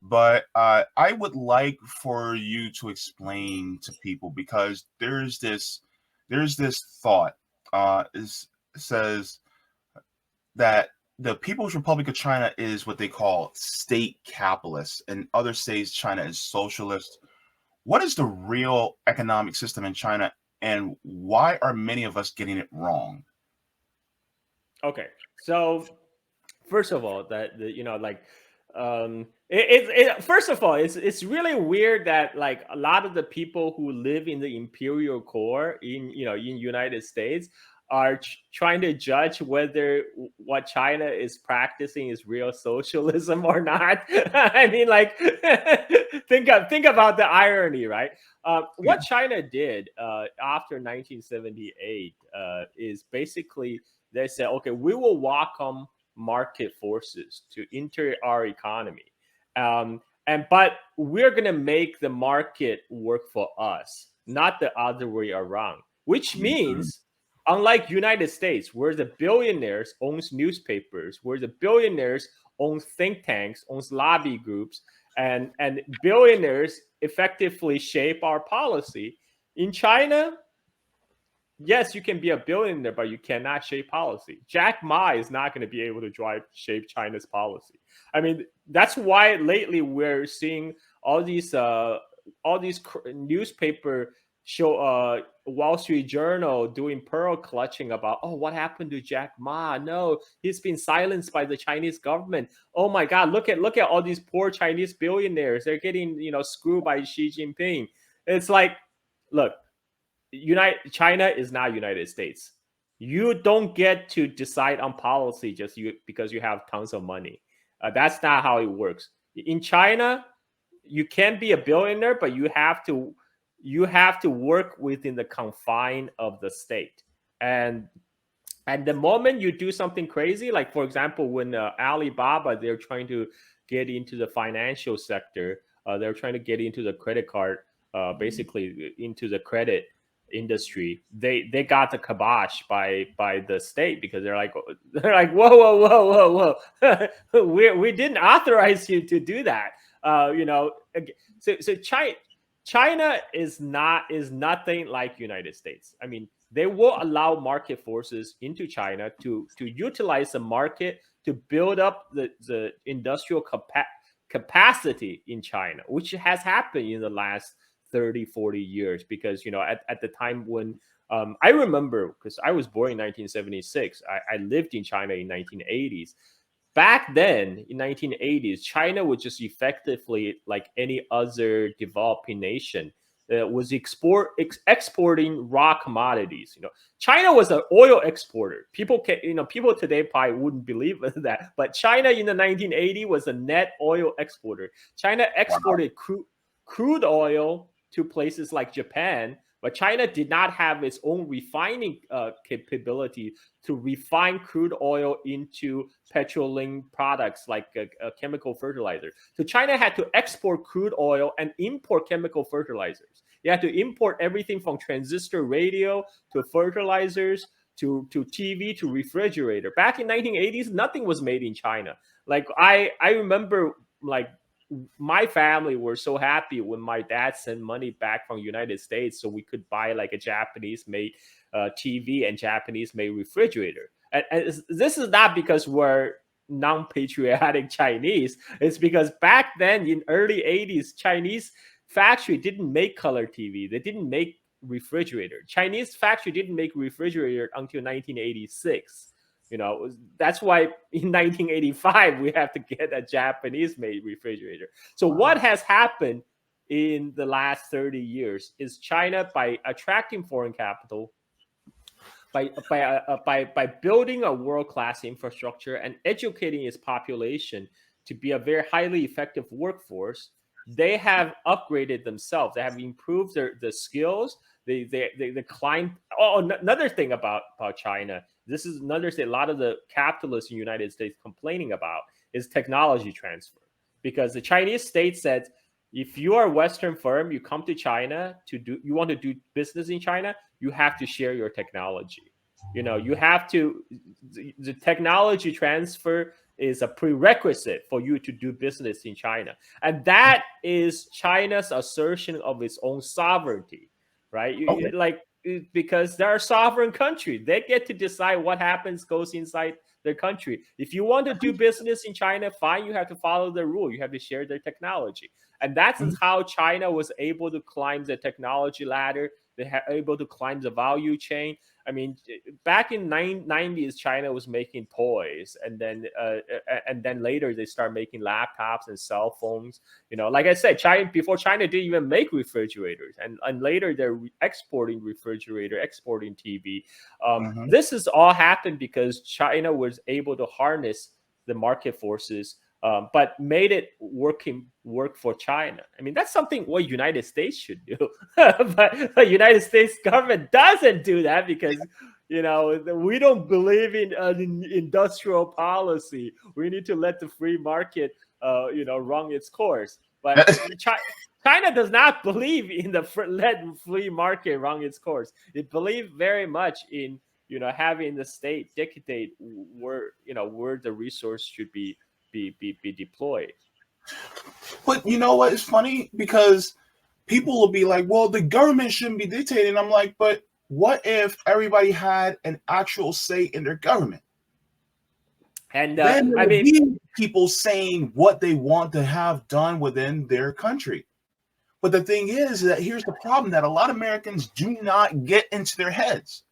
but I would like for you to explain to people because there's this thought is says that the People's Republic of China is what they call state capitalist, and others say China is socialist. What is the real economic system in China, and why are many of us getting it wrong? Okay, so first of all, that first of all, it's really weird that like a lot of the people who live in the imperial core in United States are trying to judge whether what China is practicing is real socialism or not. I mean, like, think about the irony, right? What Yeah. China did after 1978 is basically they said, okay, we will welcome market forces to enter our economy. But we're gonna make the market work for us, not the other way around. Which Mhm. means, unlike United States, where the billionaires owns newspapers, where the billionaires owns think tanks, owns lobby groups, and billionaires effectively shape our policy. In China, yes, you can be a billionaire, but you cannot shape policy. Jack Ma is not going to be able to drive shape China's policy. I mean, that's why lately we're seeing all these newspaper show Wall Street Journal doing pearl clutching about, oh, what happened to Jack Ma? No, he's been silenced by the Chinese government. Oh my God, look at all these poor Chinese billionaires. They're getting screwed by Xi Jinping. It's like, look, China is not United States. You don't get to decide on policy just because you have tons of money. That's not how it works. In China, you can be a billionaire, but you have to work within the confine of the state. And at the moment you do something crazy, like for example, when Alibaba, they're trying to get into the financial sector, they're trying to get into the credit card, basically into the credit industry. They got the kibosh by the state because they're like whoa, whoa, whoa, whoa, whoa. We didn't authorize you to do that. So China is nothing like United States. I mean, they will allow market forces into China to utilize the market to build up the industrial capacity in China, which has happened in the last 30, 40 years. Because, at the time when I remember, because I was born in 1976, I lived in China in 1980s. Back then in 1980s, China was just effectively like any other developing nation, was exporting raw commodities. China was an oil exporter. People today probably wouldn't believe that, but China in the 1980s was a net oil exporter. China Wow. exported crude oil to places like Japan, but China did not have its own refining capability to refine crude oil into petroleum products like a chemical fertilizer. So China had to export crude oil and import chemical fertilizers. You had to import everything from transistor radio to fertilizers to TV to refrigerator. Back in 1980s, nothing was made in China. Like I remember, like, my family were so happy when my dad sent money back from United States so we could buy like a Japanese made TV and Japanese made refrigerator. And this is not because we're non-patriotic Chinese. It's because back then in early 80s, Chinese factory didn't make color TV. They didn't make refrigerator. Chinese factory didn't make refrigerator until 1986. That's why in 1985 we have to get a Japanese made refrigerator. So what Wow. has happened in the last 30 years is China, by attracting foreign capital, by building a world class infrastructure and educating its population to be a very highly effective workforce, they have upgraded themselves. They have improved the skills. They climb. Oh, another thing about China. This is another thing. A lot of the capitalists in the United States complaining about is technology transfer, because the Chinese state said, if you are a Western firm, you come to China you want to do business in China, you have to share your technology. You have to, the technology transfer is a prerequisite for you to do business in China. And that is China's assertion of its own sovereignty, right? Okay. Because they're a sovereign country. They get to decide what happens, goes inside their country. If you want to do business in China, fine, you have to follow the rule. You have to share their technology. And that's Mhm. how China was able to climb the technology ladder. They were able to climb the value chain. I mean, back in 90s, China was making toys, and then later they start making laptops and cell phones. Like I said, before China didn't even make refrigerators, and later they're exporting refrigerator, exporting TV. Mhm. This has all happened because China was able to harness the market forces, but made it work for China. I mean, that's something what United States should do, but the United States government doesn't do that because we don't believe in industrial policy. We need to let the free market, run its course. But China does not believe in let free market run its course. It believes very much in having the state dictate where the resource should be deployed. But you know what? It's funny because people will be like, well, the government shouldn't be dictating. I'm like, but what if everybody had an actual say in their government? And Then there I will mean, be people saying what they want to have done within their country. But the thing is that here's the problem that a lot of Americans do not get into their heads.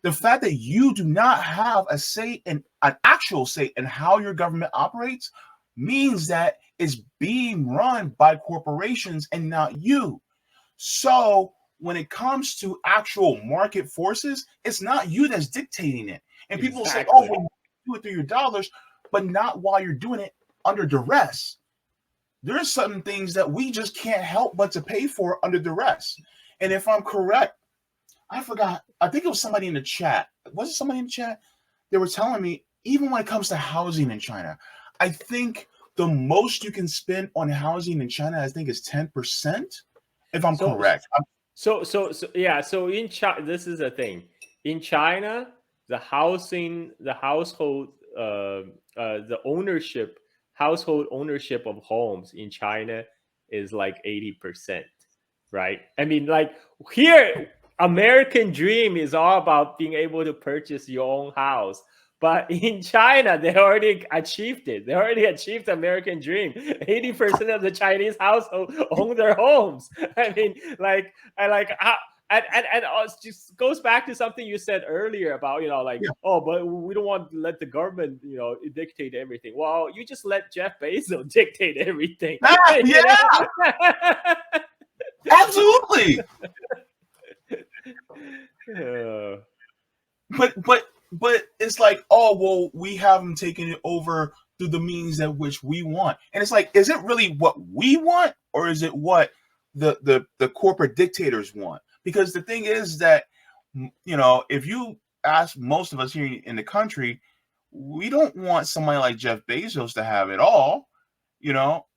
The fact that you do not have a say in an actual say in how your government operates means that it's being run by corporations and not you. So when it comes to actual market forces, it's not you that's dictating it. And people will say, oh, exactly. well, you do it through your dollars, but not while you're doing it under duress. There's certain things that we just can't help but to pay for under duress. And if I'm correct, I forgot. I think it was somebody in the chat. Was it somebody in the chat? They were telling me, even when it comes to housing in China, I think the most you can spend on housing in China, I think, is 10%, if I'm So correct. yeah. So in China, this is the thing. In China, the household, the household ownership of homes in China is like 80%, right? I mean, like here, American dream is all about being able to purchase your own house. But in China, they already achieved it. They already achieved the American dream. 80% of the Chinese household own their homes. I mean, and it just goes back to something you said earlier about, like, Yeah. oh, but we don't want to let the government, dictate everything. Well, you just let Jeff Bezos dictate everything. Yeah, absolutely. Uh, But it's like, oh well, we have them taking it over through the means at which we want. And it's like, is it really what we want, or is it what the corporate dictators want? Because the thing is that, if you ask most of us here in the country, we don't want somebody like Jeff Bezos to have it all,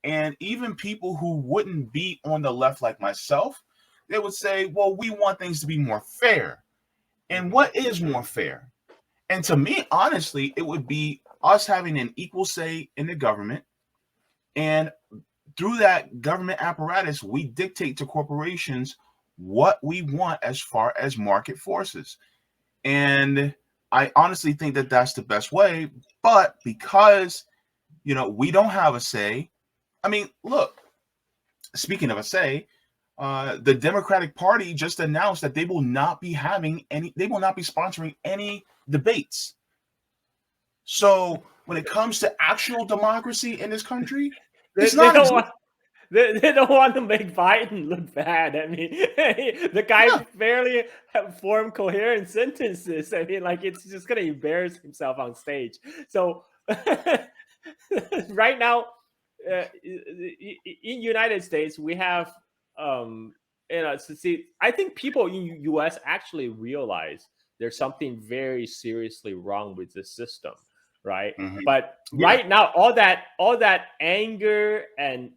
and even people who wouldn't be on the left like myself, they would say, well, we want things to be more fair. And mhm. what is more fair? And to me, honestly, it would be us having an equal say in the government. And through that government apparatus, we dictate to corporations what we want as far as market forces. And I honestly think that that's the best way. But because, we don't have a say, I mean, look, speaking of a say, the Democratic Party just announced that they will not be sponsoring any debates. So when it comes to actual democracy in this country, They, it's they not don't existing. want they don't want to make Biden look bad. I mean, the guy Yeah. barely formed coherent sentences. I mean, like it's just gonna embarrass himself on stage. So right now, in United States, we have see. I think people in U.S. actually realize there's something very seriously wrong with the system, right? Mhm. But Yeah. right now, all that anger and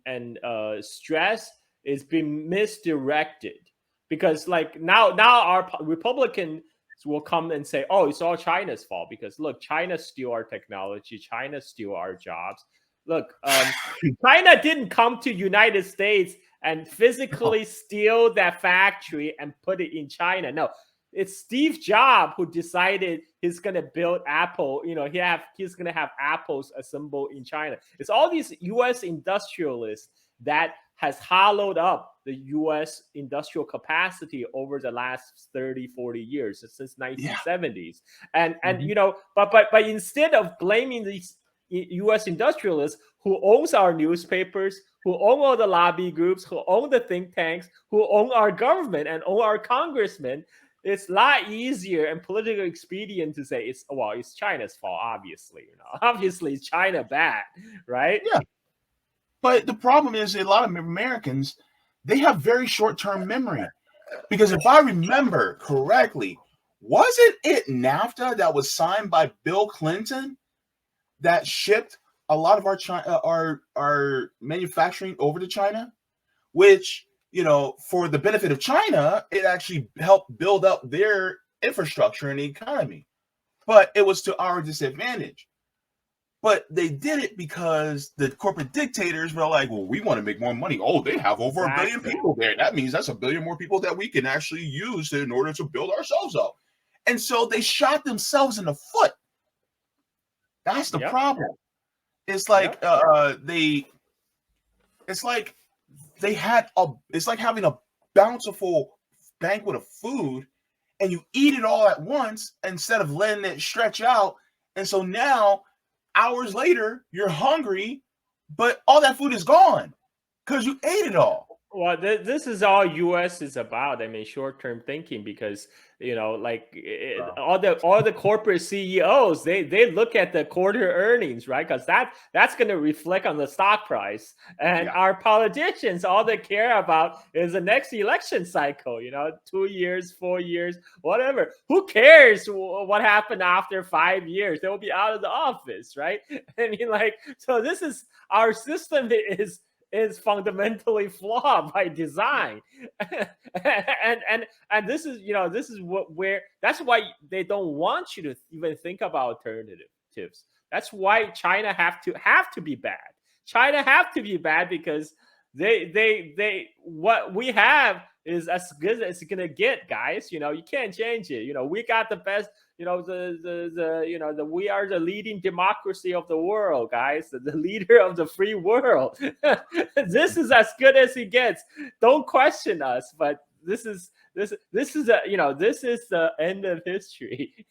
stress is being misdirected because, like now our Republican will come and say, "Oh, it's all China's fault because look, China steal our technology, China steal our jobs." Look, China didn't come to United States and physically steal that factory and put it in China. No, it's Steve Jobs who decided he's gonna build Apple. He's gonna have Apples assembled in China. It's all these U.S. industrialists that has hollowed up the U.S. industrial capacity over the last 30, 40 years since Yeah. 1970s. But instead of blaming these U.S. industrialists who owns our newspapers, who own all the lobby groups, who own the think tanks, who own our government and own our congressmen, it's a lot easier and politically expedient to say it's China's fault. Obviously, obviously it's China bad, right? Yeah. But the problem is a lot of Americans, they have very short-term memory. Because if I remember correctly, wasn't it NAFTA that was signed by Bill Clinton that shipped a lot of our manufacturing over to China? Which, for the benefit of China, it actually helped build up their infrastructure and the economy. But it was to our disadvantage. But they did it because the corporate dictators were like, well, we want to make more money. Oh, they have over a billion people there. That means that's a billion more people that we can actually use in order to build ourselves up. And so they shot themselves in the foot. That's the problem. It's like it's like having a bountiful banquet of food and you eat it all at once instead of letting it stretch out. And so now, hours later, you're hungry, but all that food is gone because you ate it all. Well, this is all U.S. is about. I mean, short-term thinking, because all the corporate CEOs they look at the quarter earnings, right? Because that's going to reflect on the stock price. And our politicians, all they care about is the next election cycle. 2 years, 4 years, whatever. Who cares what happened after 5 years? They will be out of the office, right? I mean, so this is our system is fundamentally flawed by design. and this is where that's why they don't want you to even think about alternatives. That's why China have to be bad. China have to be bad because they what we have is as good as it's gonna get, guys. You can't change it. We got the best. We are the leading democracy of the world, guys. The leader of the free world. This is as good as it gets. Don't question us, but this is the end of history.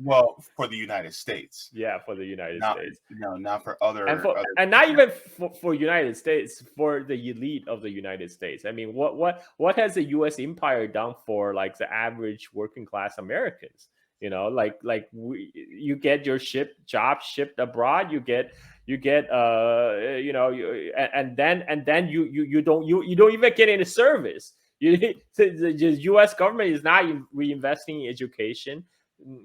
Well, for the United States. Yeah, for the United States. Not for other. And not even for United States, for the elite of the United States. I mean, what has the U.S. empire done for the average working class Americans? You get your jobs shipped abroad. You get and then you don't even get any service. The U.S. government is not reinvesting in education,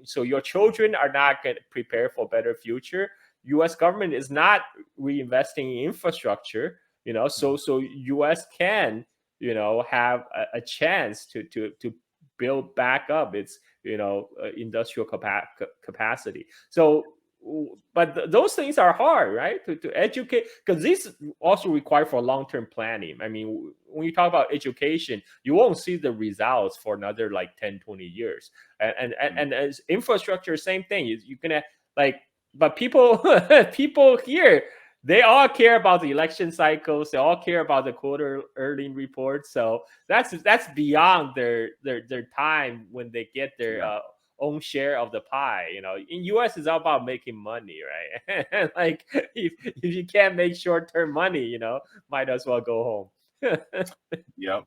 so your children are not going to prepare for a better future. U.S. government is not reinvesting in infrastructure, so U.S. can, have a chance to build back up its, industrial capacity. So, but those things are hard, right? To educate, because these also require for long-term planning. I mean, when you talk about education, you won't see the results for another 10, 20 years. And as infrastructure, same thing. You're gonna but people here, they all care about the election cycles. They all care about the quarter earning reports. So that's beyond their time when they get their own share of the pie. In US, it's all about making money, right? if you can't make short-term money, might as well go home. Yep.